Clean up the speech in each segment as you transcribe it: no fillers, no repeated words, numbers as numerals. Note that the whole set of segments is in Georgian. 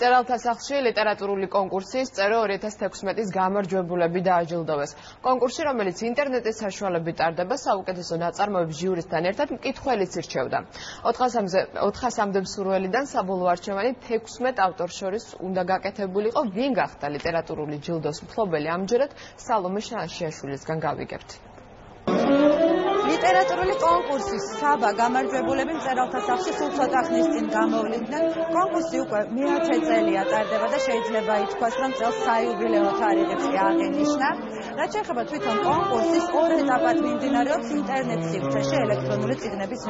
წერალთა სახლში ლიტერატურული კონკურსის წერო 2016-ის გამარჯვებულები დააჯილდოვეს. კონკურსი, რომელიც ინტერნეტის საშუალებით ტარდება, საუკეთესო ნაწარმოების ჟიურისთან ერთად მკითხველიც ირჩევდა. 400-მდე მსურველიდან საბოლოო არჩევანი 16 ავტორს შორის უნდა გაკეთებულიყო. ვინ გახდა ლიტერატურული ჯილდოს მფლობელი? ამჯერად სალომე შანშიაშვილისგან გავიგებთ. ლიტერატურული კონკურსის საბა გამარჯვებულები მწერალთა სახლში სულ ცოტა ხნის წინ გამოვლინდნენ. კონკურსი უკვე მე-10 წელია ტარდება და შეიძლება ითქვას, რომ წელს საიუბილეო თარიღებში აღინიშნა. რაც შეეხება თვითონ კონკურსის, ორ ეტაპად მიმდინარეობს ინტერნეტ სივრცეში ელექტრონული წიგნების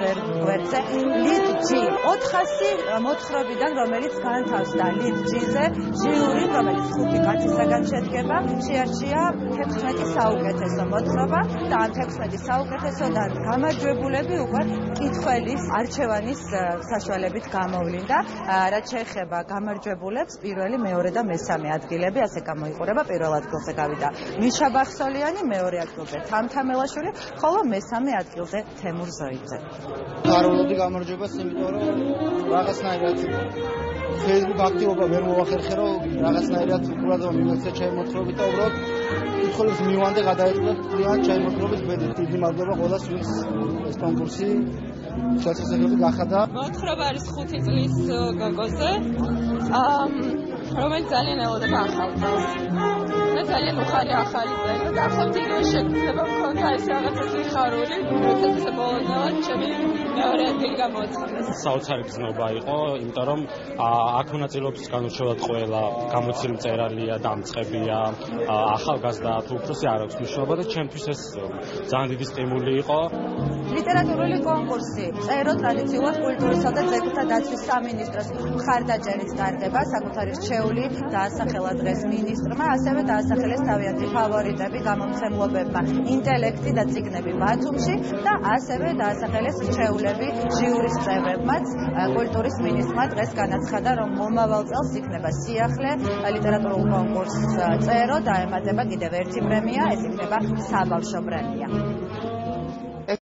გვერდზე LitG. 400 მოთხრობიდან, რომელიც განთავსდა LitG-ზე, ჟიური, რომელიც 5 კაცისაგან შედგება, შეარჩია 16 საუკეთესო მოთხრობა და ამ 16 საუკეთესოდან გამარჯვებულები უკვე მკითხველის არჩევანის საშუალებით გამოვლინდა. რაც შეეხება გამარჯვებულებს, პირველი, მეორე და მესამე ადგილები ასე გამოიყურება. პირველ ადგილზე გავიდა მიშა ბახსოლიანი, მეორე ადგილზე თამთამელაშვილი, ხოლო მესამე ადგილზე თემურ ზოიძე. გაროლოდი გამარჯვებას, იმიტომ რომ რაღაცნაირად Facebook აქტივობა ვერ მოახერხე, რომ რაღაცნაირად ყურადღება მიმოქცე ჩემი მოთხრობით და უბრალოდ მკითხველს მივანდე გადაეწყვეტ ძალიან ჩემი მოთხრობის ბედი. დიდი მადლობა ყველას, ვინც ეს კონკურსი შესაძლებელი გახადა. მოთხრობა არის 5 წლის გაგოზე, რომელიც ძალიან ელოდება ახალ წელს. მე ძალიან უხარი ახალი წელი და ახლა იგივე შეგრძნება მქონდა ეს რაღაცა სიხარული, როდესაც ბოლოდნელად ჩემი მეორე ადგილი გამოაცხადეს. საოცარი გზნობა იყო, იმიტომ რომ აქ მონაწილეობის განურჩევლად ყველა გამოცემ მწერალია, დამწყებია, ახალგაზრდა თუ უფროსი არ აქვს მნიშვნელობა და ჩემთვის ეს ძალიან დიდი სტიმული იყო. ლიტერატურული კონკურსი წერო ტრადიციულად კულტურისა და ძეგლთა დაცვის სამინისტროს მხარდაჭერით ტარდება. საკუთარი რჩეული დაასახელა დღეს მინისტრმა, ასევე დაასახელეს თავიანთი ფავორიტები გამომცემლობებმა ინტელექტი და წიგნები ბათუმში და ასევე დაასახელეს რჩეულები ჟიურის წევრებმაც. კულტურის მინისტრმა დღეს განაცხადა, რომ მომავალ წელს იქნება სიახლე ლიტერატურულ კონკურსს წერო და ემატება კიდევ ერთი პრემია, ეს იქნება საბავშვო პრემია.